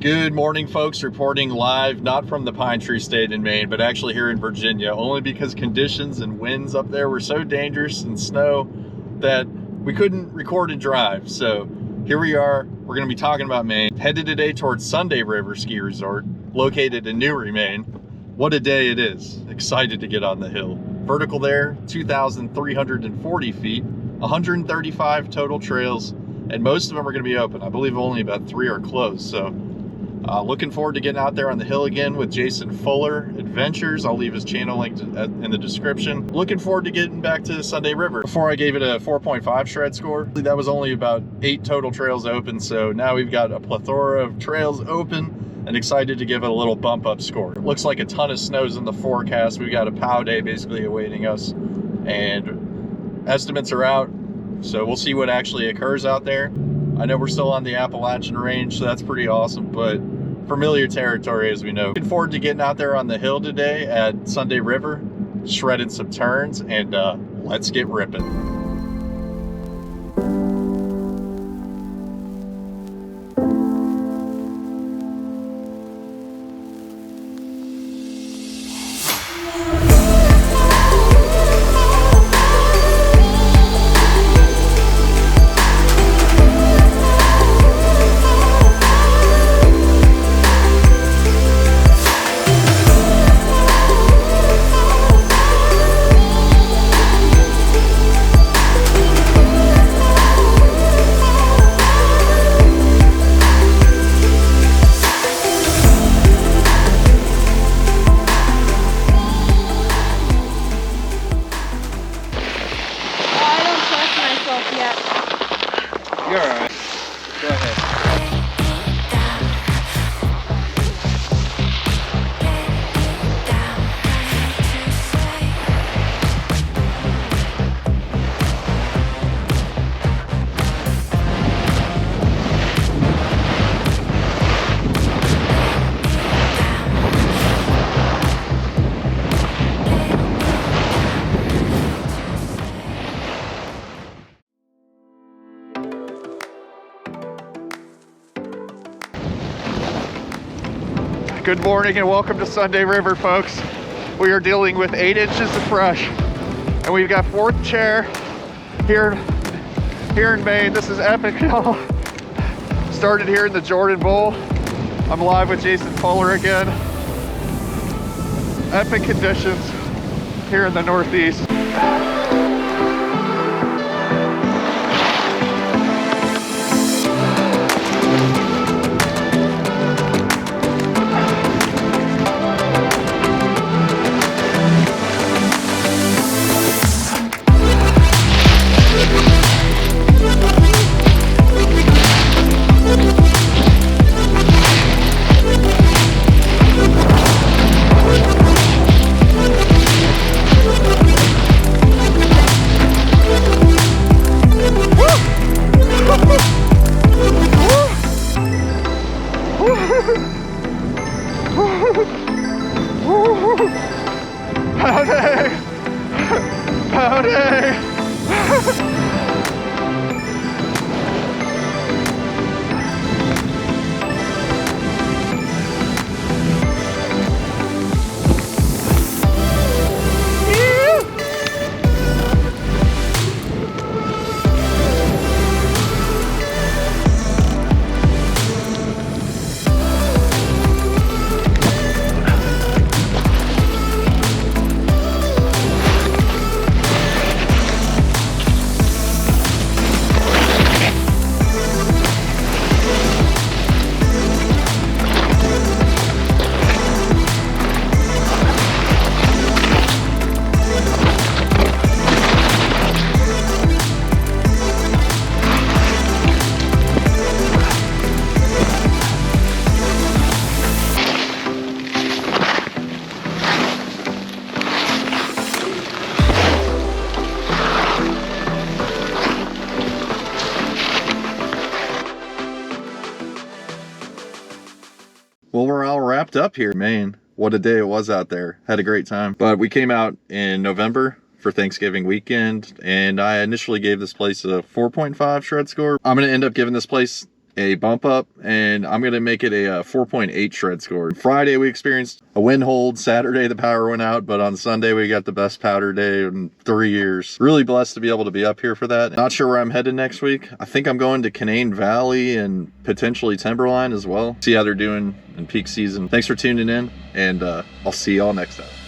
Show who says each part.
Speaker 1: Good morning, folks. Reporting live, not from the Pine Tree State in Maine, but actually here in Virginia, only because conditions and winds up there were so dangerous and snow that we couldn't record and drive. So here we are. We're going to be talking about Maine. Headed today towards Sunday River Ski Resort, located in Newry, Maine. What a day it is. Excited to get on the hill. Vertical there, 2,340 feet, 135 total trails, and most of them are going to be open. I believe only about 3 are closed. So looking forward to getting out there on the hill again with Jason Fuller Adventures. I'll leave his channel linked in the description. Looking forward to getting back to Sunday River. Before I gave it a 4.5 shred score, that was only about 8 total trails open. So now we've got a plethora of trails open and excited to give it a little bump up score. It looks like a ton of snow's in the forecast. We've got a POW day basically awaiting us, and estimates are out. So we'll see what actually occurs out there. I know we're still on the Appalachian range, so that's pretty awesome, but familiar territory as we know. Looking forward to getting out there on the hill today at Sunday River, shredding some turns, and let's get ripping. You're all right. Go ahead. Good morning and welcome to Sunday River, folks. We are dealing with 8 inches of fresh, and we've got 4th chair here in Maine. This is epic, y'all. Started here in the Jordan Bowl. I'm live with Jason Fuller again. Epic conditions here in the Northeast. Well, we're all wrapped up here in Maine. What a day it was out there. Had a great time. But we came out in November for Thanksgiving weekend, and I initially gave this place a 4.5 shred score. I'm going to end up giving this place a bump up, and I'm gonna make it a 4.8 shred score. Friday we experienced a wind hold. Saturday the power went out, but on Sunday we got the best powder day in 3 years. Really blessed to be able to be up here for that. Not sure where I'm headed next week. I think I'm going to Canaan Valley and potentially Timberline as well. See how they're doing in peak season. Thanks for tuning in, and I'll see y'all next time.